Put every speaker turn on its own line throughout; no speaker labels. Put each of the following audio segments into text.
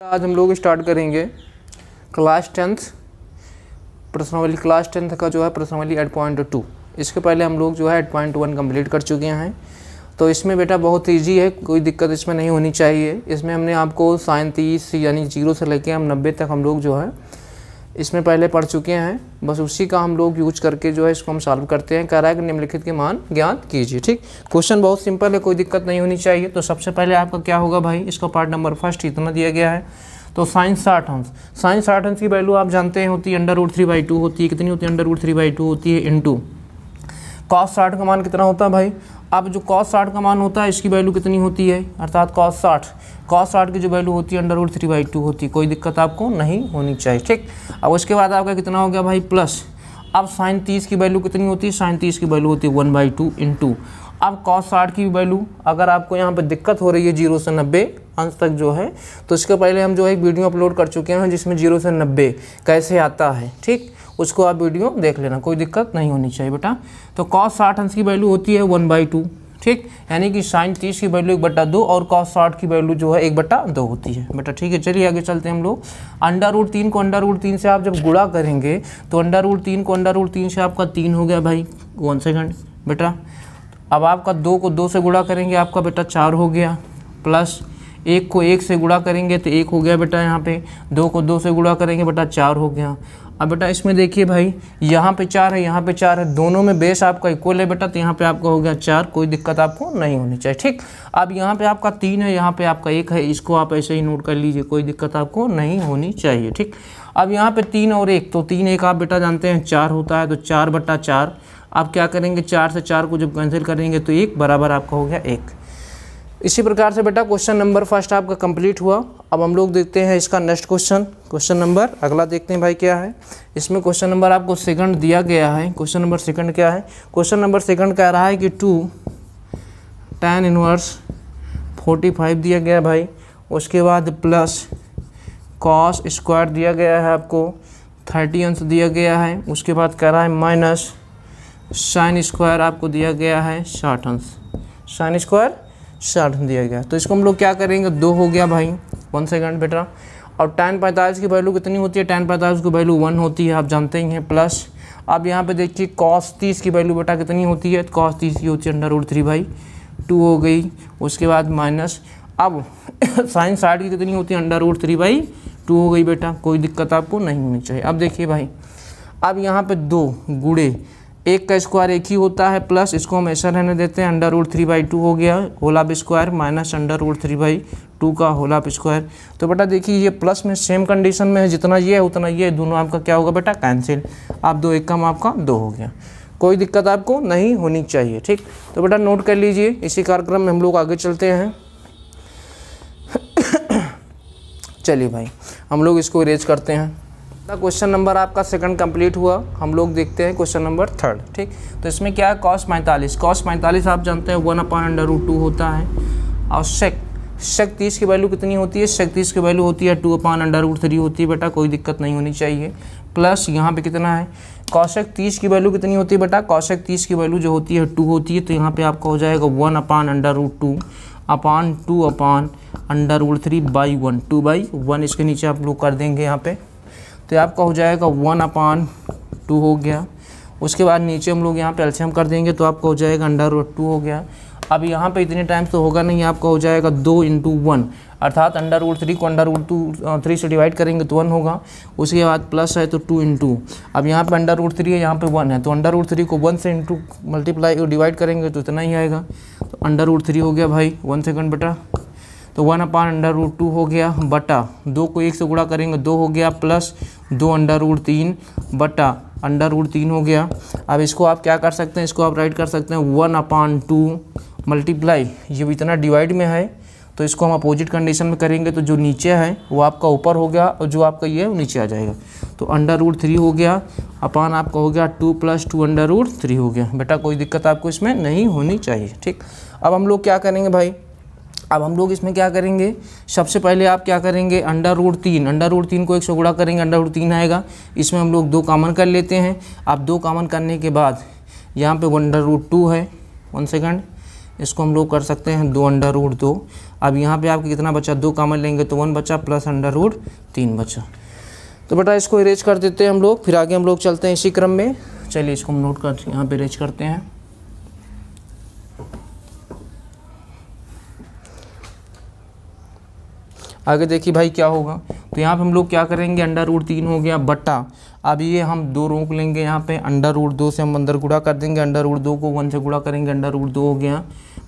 आज हम लोग स्टार्ट करेंगे क्लास 10th प्रश्नावली। क्लास 10th का जो है प्रश्नावली 8.2। इसके पहले हम लोग जो है 8.1 कंप्लीट कर चुके हैं। तो इसमें बेटा बहुत इजी है, कोई दिक्कत इसमें नहीं होनी चाहिए। इसमें हमने आपको sin 30 यानी 0 से लेके हम 90 तक हम लोग जो है इसमें पहले पढ़ चुके हैं। बस उसी का हम लोग यूज करके जो है इसको हम सॉल्व करते हैं। कह रहा है कि निम्नलिखित के मान ज्ञात कीजिए। ठीक, क्वेश्चन बहुत सिंपल है, कोई दिक्कत नहीं होनी चाहिए। तो सबसे पहले आपका क्या होगा भाई, इसका पार्ट नंबर फर्स्ट इतना दिया गया है। तो साइन 60 अंश, साइन 60 अंश की वैल्यू आप जानते हैं होती है √3/2 होती है। कितनी होती है? √3/2 होती है इंटू कॉस 60 का मान कितना होता है भाई। अब जो कॉस 60 का मान होता है इसकी वैल्यू कितनी होती है, अर्थात कॉस 60 की जो वैल्यू होती है √3/2 होती है। कोई दिक्कत आपको नहीं होनी चाहिए। ठीक, अब उसके बाद आपका कितना हो गया भाई प्लस। अब साइन 30 की वैल्यू कितनी होती है, साइन 30 की वैल्यू होती है 1/2 इंटू अब कॉस 60 की वैल्यू। अगर आपको यहाँ पे दिक्कत हो रही है 0 से 90 अंश तक जो है, तो इसके पहले हम जो है एक वीडियो अपलोड कर चुके हैं जिसमें 0 से 90 कैसे आता है। ठीक, उसको आप वीडियो देख लेना, कोई दिक्कत नहीं होनी चाहिए बेटा। तो कॉस 60 अंश की वैल्यू होती है 1/2। ठीक, यानी कि साइन 30 की वैल्यू 1/2 और कॉस 60 की वैल्यू जो है 1/2 होती है बेटा। ठीक है, चलिए आगे चलते हैं हम लोग। √3 को √3 से आप जब गुणा करेंगे तो √3 को √3 से आपका 3 हो गया भाई। 1 सेकंड बेटा। अब आपका 2 को 2 से गुणा करेंगे आपका बेटा 4 हो गया, प्लस 1 को 1 से गुणा करेंगे तो 1 हो गया बेटा। यहाँ पे 2 को 2 से गुणा करेंगे बेटा 4 हो गया। अब बेटा इसमें देखिए भाई, यहाँ पे 4 है, यहाँ पे 4 है, दोनों में बेस आपका इक्वल है बेटा। तो यहाँ पे आपका हो गया 4, कोई दिक्कत आपको नहीं होनी चाहिए। ठीक, अब यहाँ पे आपका 3 है, यहाँ पे आपका 1 है, इसको आप ऐसे ही नोट कर लीजिए, कोई दिक्कत आपको नहीं होनी चाहिए। ठीक, अब यहाँ पे 3 और 1, तो 3 1 आप बेटा जानते हैं 4 होता है, तो 4/4 आप क्या करेंगे, 4 से 4 को जब कैंसिल करेंगे तो 1 बराबर आपका हो गया 1। इसी प्रकार से बेटा क्वेश्चन नंबर फर्स्ट आपका कंप्लीट हुआ। अब हम लोग देखते हैं इसका नेक्स्ट क्वेश्चन नंबर अगला देखते हैं भाई क्या है। इसमें क्वेश्चन नंबर आपको सेकंड दिया गया है। क्वेश्चन नंबर सेकंड क्या है? क्वेश्चन नंबर सेकंड कह रहा है कि 2 tan इनवर्स 45 दिया गया भाई। उसके बाद प्लस कॉस स्क्वायर दिया गया है आपको 30 अंश दिया गया है। उसके बाद कह रहा है माइनस साइन स्क्वायर आपको दिया गया है 60 अंश, साइन स्क्वायर 60 दिया गया। तो इसको हम लोग क्या करेंगे, 2 हो गया भाई। 1 सेकंड बेटा। और tan 45 की वैल्यू कितनी होती है, tan 45 की वैल्यू 1 होती है, आप जानते ही हैं, प्लस अब यहाँ पे देखिए cos 30 की वैल्यू बेटा कितनी होती है, cos 30 की होती है √3/2 हो गई। उसके बाद माइनस अब साइन 60 की कितनी होती है, √3/2 हो गई बेटा। कोई दिक्कत आपको नहीं होनी चाहिए। अब देखिए भाई, अब यहाँ पे 2 गुणे 1 का स्क्वायर 1 ही होता है, प्लस इसको हम ऐसा रहने देते हैं, √3/2 हो गया होल ऑफ स्क्वायर माइनस √3/2 का होल ऑफ स्क्वायर। तो बेटा देखिए ये प्लस में सेम कंडीशन में है, जितना ये है उतना ये, दोनों आपका क्या होगा बेटा कैंसिल। आप 2 1 कम आपका 2 हो गया। कोई दिक्कत आपको नहीं होनी चाहिए। ठीक, तो बेटा नोट कर लीजिए। इसी कार्यक्रम में हम लोग आगे चलते हैं। चलिए भाई हम लोग इसको इरेज करते हैं। क्वेश्चन नंबर आपका सेकंड कंप्लीट हुआ। हम लोग देखते हैं क्वेश्चन नंबर थर्ड। ठीक, तो इसमें क्या है, cos 45 आप जानते हैं 1/√2 होता है। और sec 30 की वैल्यू कितनी होती है, sec 30 की वैल्यू होती है 2/√3 होती है बेटा। कोई दिक्कत नहीं होनी चाहिए। प्लस यहाँ पे कितना है, cosec 30 की वैल्यू कितनी होती है बेटा, cosec 30 की वैल्यू जो होती है 2 होती है। तो यहाँ पे आपका हो जाएगा 1/√2 अपान 2/√3/1, 2/1 इसके नीचे आप लोग कर देंगे यहाँ पे। तो आपका हो जाएगा 1/2 हो गया। उसके बाद नीचे हम लोग यहाँ पे एलसीएम कर देंगे तो आपका हो जाएगा √2 हो गया। अब यहाँ पे इतने टाइम्स तो होगा नहीं, आपका हो जाएगा 2 × 1, अर्थात √3 को √3 से डिवाइड करेंगे तो 1 होगा। उसके बाद प्लस है तो 2 × अब यहाँ पे √3 है, यहाँ पे 1 है, तो √3 को 1 से मल्टीप्लाई डिवाइड करेंगे तो इतना ही आएगा। तो √3 हो गया भाई। 1 सेकंड बेटा। तो 1/√2 हो गया बटा 2 को 1 से गुणा करेंगे 2 हो गया, प्लस 2/√3 बटा √3 हो गया। अब इसको आप क्या कर सकते हैं, इसको आप राइट कर सकते हैं 1/2 मल्टीप्लाई, ये इतना डिवाइड में है तो इसको हम अपोजिट कंडीशन में करेंगे तो जो नीचे है वो आपका ऊपर हो गया और जो आपका ये है वो नीचे आ जाएगा। तो √3 हो गया अपान आपका हो गया 2 + 2/3 हो गया बेटा। कोई दिक्कत आपको इसमें नहीं होनी चाहिए। ठीक, अब हम लोग क्या करेंगे भाई, अब हम लोग इसमें क्या करेंगे, सबसे पहले आप क्या करेंगे, √3 को 1 से गुणा करेंगे, √3 आएगा। इसमें हम लोग 2 कॉमन कर लेते हैं। अब 2 कॉमन करने के बाद यहाँ पे 1/2 है। 1 सेकंड, इसको हम लोग कर सकते हैं 2/2 अब यहाँ पे आपको कितना बचा, 2 कॉमन लेंगे तो 1 बचा प्लस √3 बचा। तो बेटा इसको इरेज कर देते हैं हम लोग, फिर आगे हम लोग चलते हैं इसी क्रम में। चलिए इसको हम नोट कर यहाँ पे इरेज करते हैं। आगे देखिए भाई क्या होगा, तो यहाँ पे हम लोग क्या करेंगे, √3 हो गया बटा, अब ये हम 2 रोक लेंगे यहाँ पे, √2 से हम अंदर गुणा कर देंगे, √2 को 1 से गुणा करेंगे, √2 हो गया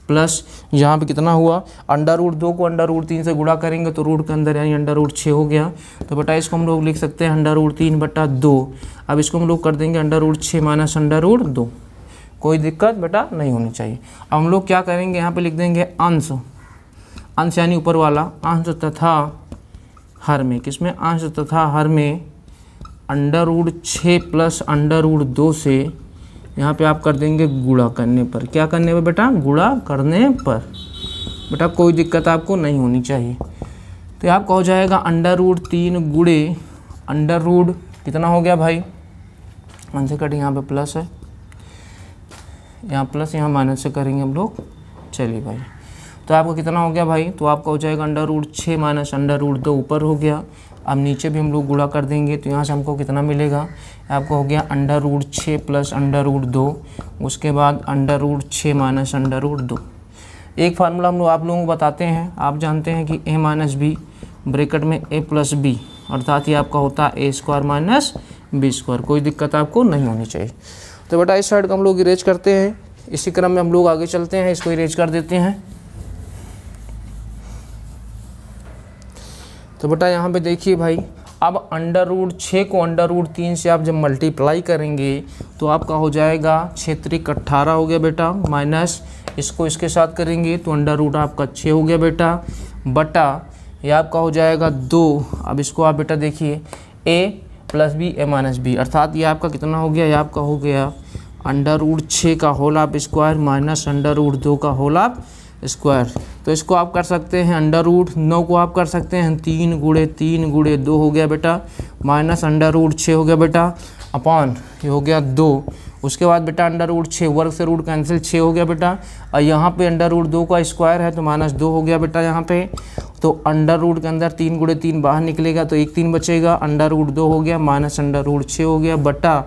प्लस यहाँ पे कितना हुआ, √2 को √3 से गुणा करेंगे तो रूट के अंदर यानी √6 हो गया। तो बेटा इसको हम लोग लिख सकते हैं √3 बटा 2। अब इसको हम लोग कर देंगे √6 माइनस √2, कोई दिक्कत बेटा नहीं होनी चाहिए। अब हम लोग क्या करेंगे, यहाँ पे लिख देंगे अंश, अंश यानी ऊपर वाला, अंश तथा हर में, किसमें, अंश तथा हर में √6 प्लस √2 से यहाँ पे आप कर देंगे गुणा करने पर, क्या करने पर बेटा, गुणा करने पर। बेटा कोई दिक्कत आपको नहीं होनी चाहिए। तो आपका हो जाएगा √3 गुणे अंडर कितना हो गया भाई, वन से कट, यहाँ पे प्लस है, यहाँ प्लस, यहाँ माइनस से करेंगे हम लोग। चलिए भाई, तो आपका कितना हो गया भाई, तो आपका हो जाएगा √6 माइनस √2 ऊपर हो गया। अब नीचे भी हम लोग गुणा कर देंगे तो यहाँ से हमको कितना मिलेगा, आपको हो गया √6 प्लस √2, उसके बाद √6 माइनस √2। एक फार्मूला हम लोग आप लोगों को बताते हैं, आप जानते हैं कि a माइनस बी ब्रैकेट में a प्लस बी, अर्थात ये आपका होता है a² माइनस b²। कोई दिक्कत आपको नहीं होनी चाहिए। तो बेटा इस साइड को हम लोग इरेज करते हैं, इसी क्रम में हम लोग आगे चलते हैं, इसको इरेज कर देते हैं। तो बेटा यहाँ पे देखिए भाई, अब √6 को √3 से आप जब मल्टीप्लाई करेंगे तो आपका हो जाएगा 6×3 18 हो गया बेटा, माइनस इसको इसके साथ करेंगे तो √ आपका 6 हो गया बेटा, बटा ये आपका हो जाएगा 2। अब इसको आप बेटा देखिए a plus b a minus b, अर्थात ये आपका कितना हो गया, ये आपका हो गया √6 का होल आप स्क्वायर माइनस √2 का होल आप स्क्वायर। तो इसको आप कर सकते हैं √9 को आप कर सकते हैं 3 गुणे 3 गुणे 2 हो गया बेटा, माइनस √6 हो गया बेटा, अपॉन ये हो गया 2। उसके बाद बेटा √6 वर्ग से रूट कैंसिल 6 हो गया बेटा, और यहाँ पे √2 का स्क्वायर है तो -2 हो गया बेटा यहाँ पे। तो अंडर के अंदर 3 गुणे 3 बाहर निकलेगा तो 1 3 बचेगा, √2 हो गया माइनस √6 हो गया बटा,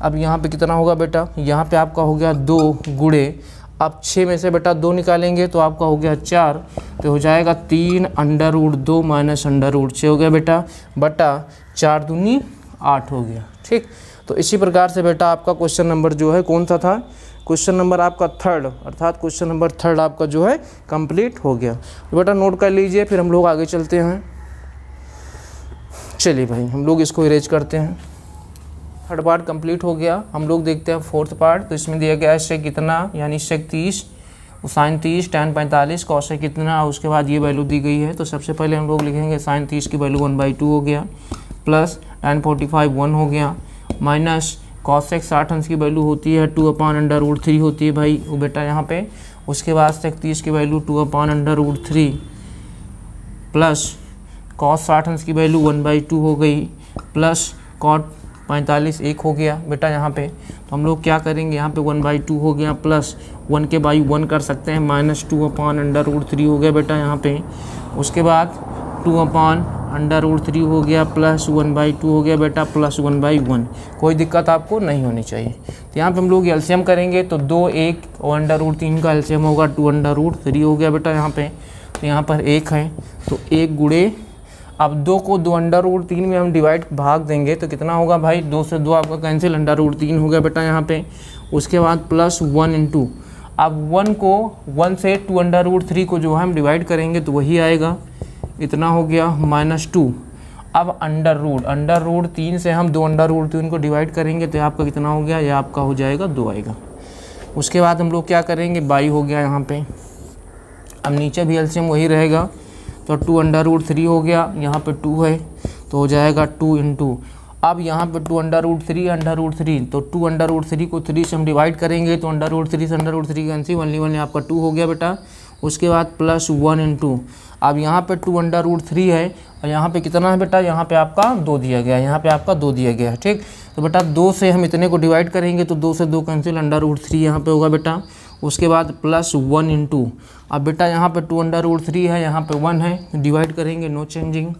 अब यहाँ पे कितना होगा बेटा, यहाँ पे आपका हो गया 2 गुणे, अब 6 में से बेटा 2 निकालेंगे तो आपका हो गया 4, तो हो जाएगा 3 √2 माइनस √6 हो गया बेटा, बटा 4 दूनी 8 हो गया। ठीक, तो इसी प्रकार से बेटा आपका क्वेश्चन नंबर जो है कौन सा था, क्वेश्चन नंबर आपका 3, अर्थात क्वेश्चन नंबर 3 आपका जो है कंप्लीट हो गया। तो बेटा नोट कर लीजिए, फिर हम लोग आगे चलते हैं। चलिए भाई हम लोग इसको इरेज करते हैं। 3rd पार्ट कंप्लीट हो गया, हम लोग देखते हैं 4th पार्ट। तो इसमें दिया गया है सेक कितना, यानी सेक 30, साइन 30, tan 45, कॉसेक कितना, उसके बाद ये वैल्यू दी गई है। तो सबसे पहले हम लोग लिखेंगे साइन 30 की वैल्यू 1/2 हो गया, प्लस tan 45 1 हो गया, माइनस कॉसेक 60 अंश की वैल्यू होती है 2/√3 होती है भाई वो बेटा यहाँ पे। उसके बाद सेक 30 की वैल्यू 2/√3 प्लस कॉस 60 अंश की वैल्यू 1/2 हो गई, प्लस कॉट 45 1 हो गया बेटा यहाँ पे। तो हम लोग क्या करेंगे, यहाँ पे 1/2 हो गया, प्लस 1 के बाई 1 कर सकते हैं, माइनस 2/√3 हो गया बेटा यहाँ पे। उसके बाद 2/√3 हो गया, प्लस 1/2 हो गया बेटा, प्लस 1/1। कोई दिक्कत आपको नहीं होनी चाहिए। तो यहाँ पे हम लोग एलसीएम करेंगे तो 2 1 और √3 का एलसीएम होगा 2/3 हो गया बेटा यहाँ पे। तो यहाँ पर 1 है तो 1 गुणे, अब 2 को 2/3 में हम डिवाइड भाग देंगे तो कितना होगा भाई, 2 से 2 आपका कैंसिल, √3 हो गया बेटा यहाँ पे। उसके बाद प्लस 1 इंटू, अब 1 को 1 से 2/3 को जो है हम डिवाइड करेंगे तो वही आएगा, इतना हो गया -2। अब √3 से हम 2/3 को डिवाइड करेंगे तो आपका कितना हो गया, यह आपका हो जाएगा 2 आएगा। उसके बाद हम लोग क्या करेंगे, बाई हो गया यहाँ पे। अब नीचे भी एलसीएम वही रहेगा तो 2/3 हो गया, यहाँ पे 2 है तो हो जाएगा 2 इंटू, अब यहाँ पे 2/3 तो 2/3 को 3 से हम डिवाइड करेंगे तो √3 से √3 कैंसिल, 1 आपका 2 हो गया बेटा। उसके बाद प्लस 1 इंटू, अब यहाँ पे 2/3 है और यहाँ पे कितना है बेटा, यहाँ पे आपका 2 दिया गया है, यहाँ पे आपका 2 दिया गया है। ठीक, तो बेटा 2 से हम इतने को डिवाइड करेंगे तो 2 से 2 कैंसिल, √3 यहाँ पे होगा बेटा। उसके बाद प्लस 1 इंटू, अब बेटा यहाँ पे 2√3 है, यहाँ पे 1 है, डिवाइड करेंगे, नो चेंजिंग।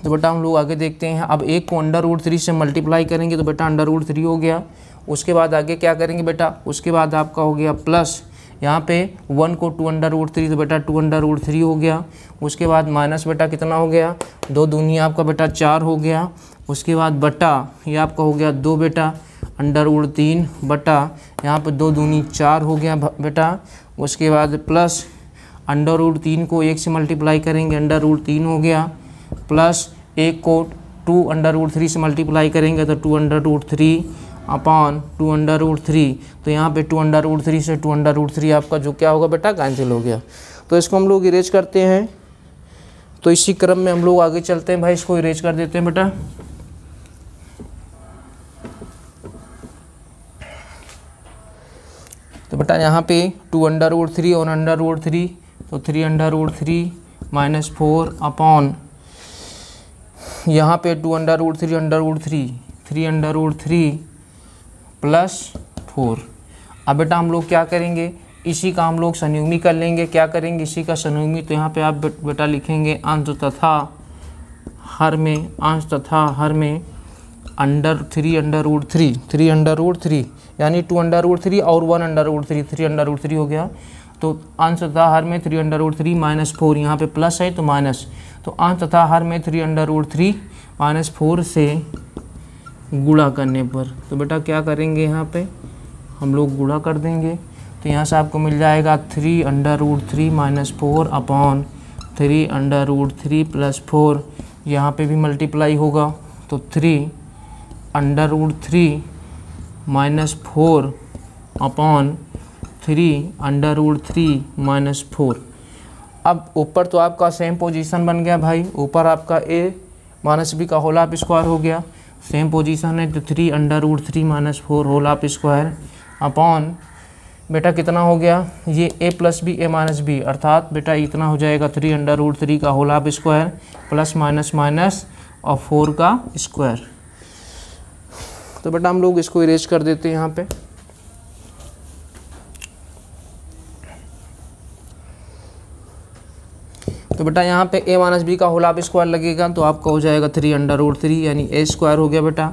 तो बेटा हम लोग आगे देखते हैं। अब एक को √3 से मल्टीप्लाई करेंगे तो बेटा √3 हो गया। उसके बाद आगे क्या करेंगे बेटा, उसके बाद आपका हो गया प्लस, यहाँ पे 1 को 2√3 तो बेटा 2√3 हो गया। उसके बाद माइनस बेटा कितना हो गया, 2 दूनी आपका बेटा 4 हो गया। उसके बाद बटा ये आपका हो गया 2 बेटा √3 बटा यहाँ पे 2 दूनी 4 हो गया बेटा। उसके बाद प्लस √3 को 1 से मल्टीप्लाई करेंगे, √3 हो गया, प्लस 1 को 2√3 से मल्टीप्लाई करेंगे तो 2√3 अपॉन 2√3। तो यहाँ पे 2√3 से 2√3 आपका जो क्या होगा बेटा, कैंसिल हो गया। तो इसको हम लोग इरेज करते हैं। तो इसी क्रम में हम लोग आगे चलते हैं भाई, इसको इरेज कर देते हैं बेटा। तो बेटा यहाँ पे 2√3 और √3 तो 3√3 माइनस 4 अपॉन यहाँ पे 2√3 3√3 प्लस 4। अब बेटा हम लोग क्या करेंगे, इसी का हम लोग संयुग्मी कर लेंगे। क्या करेंगे, इसी का संयुग्मी। तो यहाँ पे आप बेटा लिखेंगे अंश तथा हर में, अंश तथा हर में √3 यानी 2√3 और 1√3 3√3 हो गया। तो अंश तथा हर में 3√3 माइनस 4, यहाँ पे प्लस है तो माइनस, तो अंश तथा हर में 3√3 माइनस 4 से गुणा करने पर तो बेटा क्या करेंगे, यहाँ पे हम लोग गुणा कर देंगे। तो यहाँ से आपको मिल जाएगा 3√3 माइनस 4 अपॉन 3√3 प्लस 4। यहाँ पे भी मल्टीप्लाई होगा तो 3√3 माइनस 4 अपॉन 3√3 माइनस 4। अब ऊपर तो आपका सेम पोजीशन बन गया भाई, ऊपर आपका a माइनस b का होल ऑफ स्क्वायर हो गया, सेम पोजीशन है। तो 3√3 minus 4 whole of square upon बेटा कितना हो गया, ये a plus b a minus b, अर्थात बेटा इतना हो जाएगा 3√3 का whole of square plus minus minus और 4 का स्क्वायर। तो बेटा हम लोग इसको इरेज कर देते हैं यहाँ पे। तो बेटा यहाँ पे a माइनस बी का होल ऑफ स्क्वायर लगेगा तो आपका हो जाएगा 3√3 यानी a स्क्वायर हो गया बेटा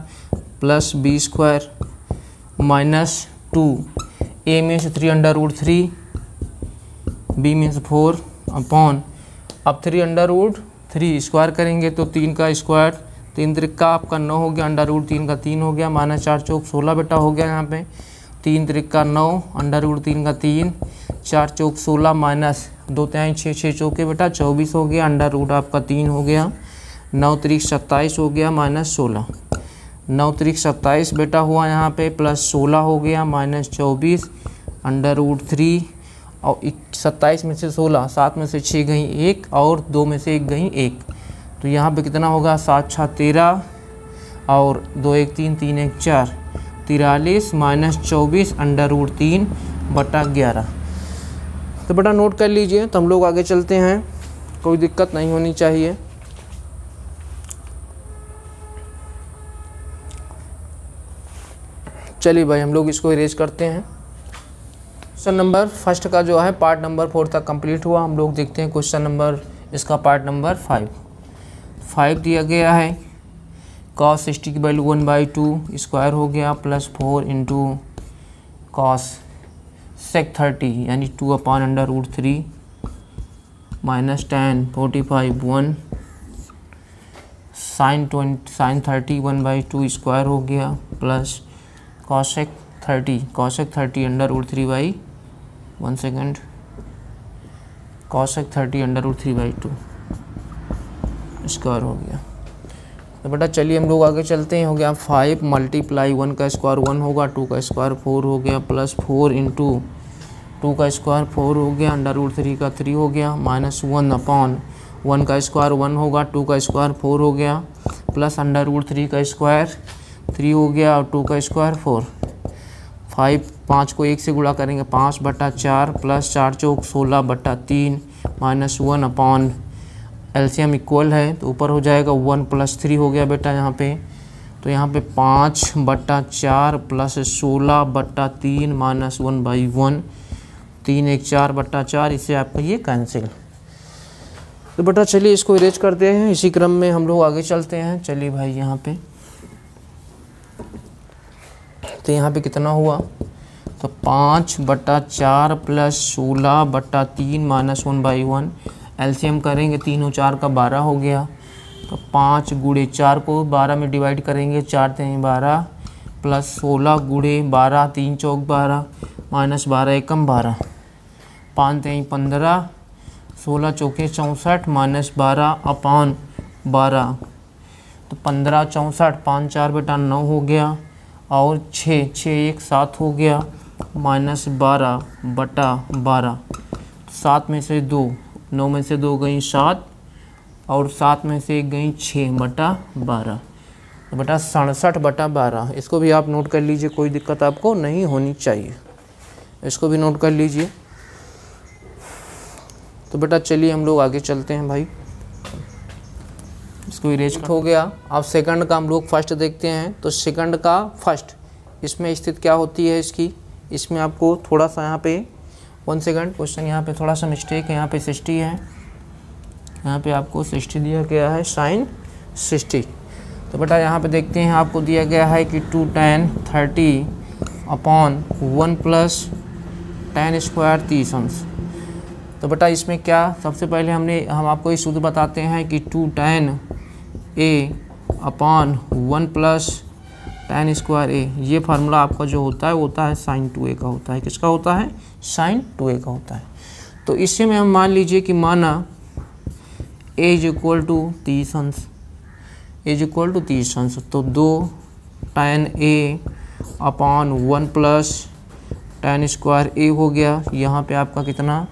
plus b square minus 2, a means 3√3 b means 4 upon, अब 3√3 स्क्वायर करेंगे तो 3 का स्क्वायर, 3 त्रिका आपका 9 हो गया, √3 का 3 हो गया, माइनस 4 चौक 16 बेटा हो गया। यहाँ पे 3 त्रिका 9, √3 का 3, 4 चौक 16 माइनस 2 तिहाई 6, 6 चौके बेटा 24 हो गया, √ आपका 3 हो गया, 9 त्रिक 27 हो गया माइनस 16, 9 त्रिक 27 बेटा हुआ यहाँ पे प्लस 16 हो गया माइनस 24 √3 और 27 में से 16, 7 में से 6 गई 1 और 2 में से 1 गई 1, तो यहाँ पे कितना होगा 7 6 13 और 2 1 3 3 1 4, 43 माइनस 24 √3 बटा 11। तो बेटा नोट कर लीजिए। तो हम लोग आगे चलते हैं, कोई दिक्कत नहीं होनी चाहिए। चलिए भाई हम लोग इसको इरेज करते हैं। क्वेश्चन नंबर फर्स्ट का जो है पार्ट नंबर 4 तक कंप्लीट हुआ। हम लोग देखते हैं क्वेश्चन नंबर इसका पार्ट नंबर 5 दिया गया है। cos 60 की वैल्यू 1/2 स्क्वायर हो गया प्लस 4 इंटू cos sec 30 यानी 2/√3 माइनस 10 45 1 sin 30 1/2 स्क्वायर हो गया plus cosec 30 √3/, 1 second, cosec 30 √3/2 square हो गया। तो बेटा चलिए हम लोग आगे चलते हैं। हो गया 5 मल्टीप्लाई 1 का स्क्वायर 1 होगा, 2 का स्क्वायर 4 हो गया प्लस 4 इंटू 2 का स्क्वायर 4 हो गया, √3 का 3 हो गया माइनस 1 अपॉन 1 का स्क्वायर 1 होगा, 2 का स्क्वायर 4 हो गया प्लस √3 का स्क्वायर 3 हो गया और 2 का स्क्वायर 4। 5 को 1 से गुणा करेंगे 5 बटा 4 प्लस 4 चौक 16 बटा 3 माइनस 1 अपॉन एलसीएम इक्वल है तो ऊपर हो जाएगा 1 + 3 हो गया बेटा यहाँ पे। तो यहाँ पे 5 बटा 4 प्लस 16 बटा 3 माइनस 1/1 3 1 4 बट्टा 4, इससे आपका ये कैंसिल। तो बेटा चलिए इसको इरेज करते हैं, इसी क्रम में हम लोग आगे चलते हैं। चलिए भाई यहाँ पे, तो यहाँ पे कितना हुआ, तो 5 बट्टा 4 प्लस 16 बट्टा 3 माइनस 1/1। एलसीएम करेंगे, 3 और 4 का 12 हो गया। तो 5 गुणे 4 को 12 में डिवाइड करेंगे, 4 3 12 प्लस 16 गुणे 12, 3 चौक 12 माइनस 12 एकम 12, 5 3 15, 16 चौके 64 माइनस 12 अपान 12, तो 15 64, 5 4 बेटा 9 हो गया, और 6 6 1 7 हो गया, माइनस 12 बटा 12, 7 में से 2, 9 में से 2 गई 7, और 7 में से 1 गई 6 बटा 12, तो बेटा 67 बटा 12। इसको भी आप नोट कर लीजिए, कोई दिक्कत आपको नहीं होनी चाहिए, इसको भी नोट कर लीजिए। तो बेटा चलिए हम लोग आगे चलते हैं भाई, इसको इरेज हो गया। अब सेकंड का हम लोग फर्स्ट देखते हैं। तो सेकंड का फर्स्ट, इसमें स्थिति क्या होती है इसकी, इसमें आपको थोड़ा सा यहाँ पे 1 सेकंड, क्वेश्चन यहाँ पे थोड़ा सा मिस्टेक है, यहाँ पे 60 है, यहाँ पे आपको 60 दिया गया है, साइन 60। तो बेटा यहाँ पे देखते हैं, आपको दिया गया है कि 2 tan 30 upon 1 plus tan square 30 अंश। तो बेटा इसमें क्या, सबसे पहले हम आपको ये सूत्र बताते हैं कि 2 tan a upon 1 plus tan square a, ये फार्मूला आपका जो होता है वो होता है साइन 2a का होता है। किसका होता है, साइन 2a का होता है। तो इससे में हम मान लीजिए कि माना a इज इक्वल टू 30 अंश, a इज इक्वल टू 30 अंश, तो 2 tan a upon 1 plus tan square a हो गया। यहाँ पे आपका कितना,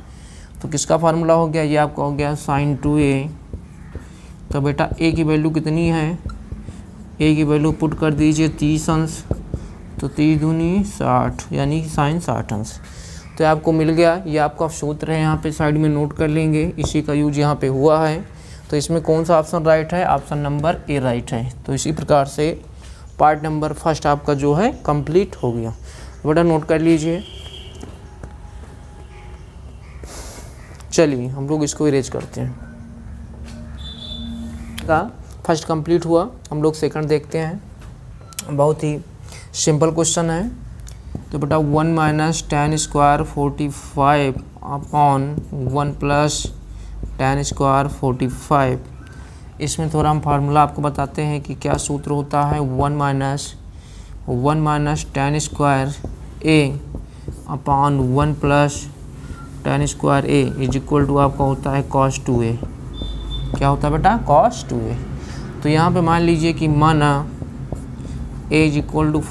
तो किसका फार्मूला हो गया, ये आपका हो गया साइन 2a। तो बेटा a की वैल्यू कितनी है, a की वैल्यू पुट कर दीजिए 30 अंश, तो 30 दूनी 60, यानी साइन 60 अंश। तो आपको मिल गया, ये आपका सूत्र है, यहाँ पे साइड में नोट कर लेंगे, इसी का यूज यहाँ पे हुआ है। तो इसमें कौन सा ऑप्शन राइट है, ऑप्शन नंबर ए राइट है। तो इसी प्रकार से पार्ट नंबर फर्स्ट आपका जो है कंप्लीट हो गया। बेटा नोट कर लीजिए। चलिए हम लोग इसको इरेज करते हैं। का फर्स्ट कंप्लीट हुआ, हम लोग सेकंड देखते हैं। बहुत ही सिंपल क्वेश्चन है। तो बेटा 1 minus tan square 45 upon 1 plus tan square 45, इसमें थोड़ा हम फार्मूला आपको बताते हैं कि क्या सूत्र होता है। 1 minus tan square a upon 1 plus tan square a is equal to आपका होता है cos 2a। क्या होता है बेटा, cos 2a। तो यहाँ पे मान लीजिए कि माना a इज इक्वल टू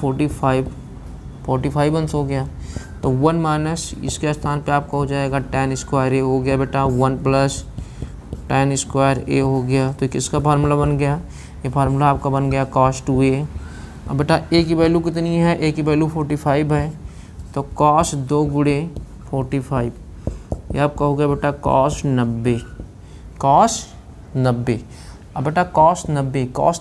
45 अंश हो गया, तो 1 माइनस इसके स्थान पे आपका हो जाएगा tan स्क्वायर a हो गया बेटा, 1 प्लस tan स्क्वायर a हो गया। तो किसका फार्मूला बन गया, ये फार्मूला आपका बन गया cos 2a। अब बेटा a की वैल्यू कितनी है, a की वैल्यू 45 है, तो cos 2 गुणे 45, ये आपका हो गया बेटा cos 90। अब बेटा cos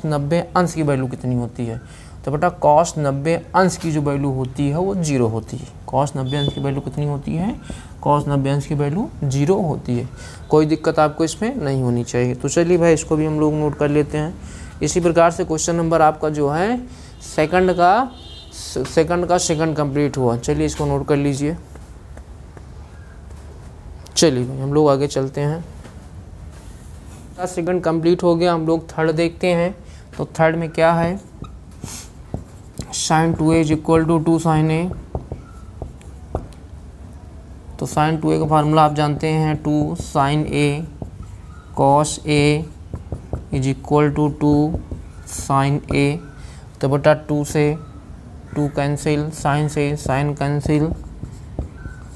90 अंश की वैल्यू कितनी होती है, तो बेटा cos 90 अंश की जो वैल्यू होती है वो 0 होती है। cos 90 अंश की वैल्यू कितनी होती है, cos 90 अंश की वैल्यू 0 होती है। कोई दिक्कत आपको इसमें नहीं होनी चाहिए। तो चलिए भाई इसको भी हम लोग नोट कर लेते हैं। इसी प्रकार से क्वेश्चन नंबर आपका जो है सेकंड का सेकंड कंप्लीट हुआ। चलिए इसको नोट कर लीजिए। चलिए भाई हम लोग आगे चलते हैं। सेकंड कंप्लीट हो गया, हम लोग थर्ड देखते हैं। तो थर्ड में क्या है, sine 2a is equal to 2 sin a। तो साइन 2a का फार्मूला आप जानते हैं, 2 sin a cos a is equal to 2 sin a। तो बेटा 2 से 2 कैंसिल, साइन से sine cancel,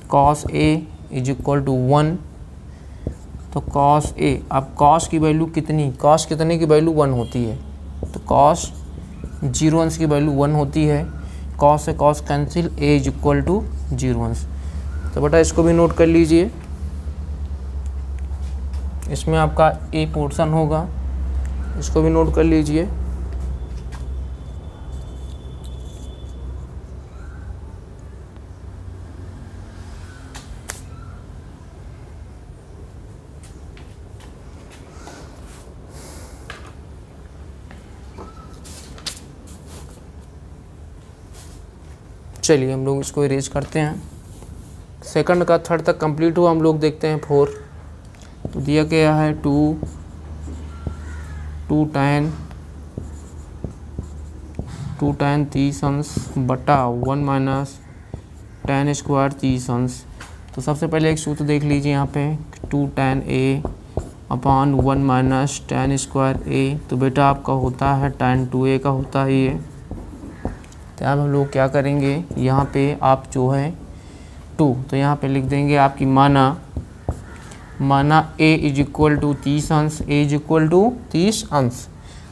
cos a is equal to 1। तो cos a, अब cos की वैल्यू कितनी, cos कितने की वैल्यू 1 होती है, तो cos 0 अंश की वैल्यू 1 होती है। cos से cos cancel, a is equal to 0 अंश। तो बेटा इसको भी नोट कर लीजिए। इसमें आपका a पोर्शन होगा, इसको भी नोट कर लीजिए। चलिए हम लोग इसको इरेज करते हैं। सेकंड का थर्ड तक कंप्लीट हुआ, हम लोग देखते हैं 4। तो दिया गया है 2 tan 30 अंश बटा 1 माइनस tan स्क्वायर 30 अंश। तो सबसे पहले एक सूत्र देख लीजिए यहाँ पे 2 tan a upon 1 minus tan square a। तो बेटा आपका होता है tan 2a का होता है ये। तो अब हम लोग क्या करेंगे, यहाँ पे आप जो है 2, तो यहाँ पे लिख देंगे आपकी माना a इज इक्वल टू 30 अंश, a इज इक्वल टू 30 अंश।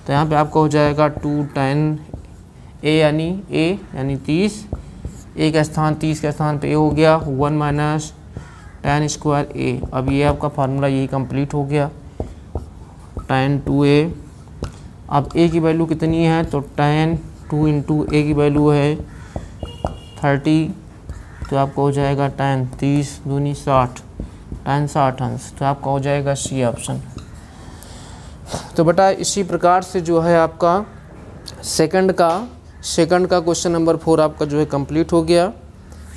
तो यहाँ पे आपका हो जाएगा 2 tan a यानी 30, a का स्थान 30 के स्थान पे a हो गया, 1 माइनस tan स्क्वायर a। अब ये आपका फार्मूला यही कंप्लीट हो गया, tan 2a। अब a की वैल्यू कितनी है, तो tan 2 इंटू a की वैल्यू है 30, तो आपको हो जाएगा tan 30 दूनी 60, tan 60 अंश। तो आपका हो जाएगा सी ऑप्शन। तो बेटा इसी प्रकार से जो है आपका सेकंड का क्वेश्चन नंबर 4 आपका जो है कंप्लीट हो गया।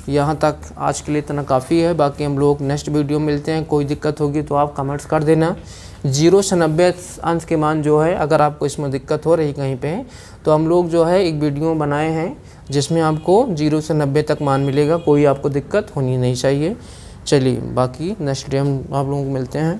यहाँ तक आज के लिए इतना काफ़ी है, बाकी हम लोग नेक्स्ट वीडियो में मिलते हैं। कोई दिक्कत होगी तो आप कमेंट्स कर देना। 0 से 90 अंश के मान जो है, अगर आपको इसमें दिक्कत हो रही कहीं पे, तो हम लोग जो है एक वीडियो बनाए हैं जिसमें आपको 0 से 90 तक मान मिलेगा, कोई आपको दिक्कत होनी नहीं चाहिए। चलिए बाकी नेक्स्ट डे हम आप लोगों को मिलते हैं।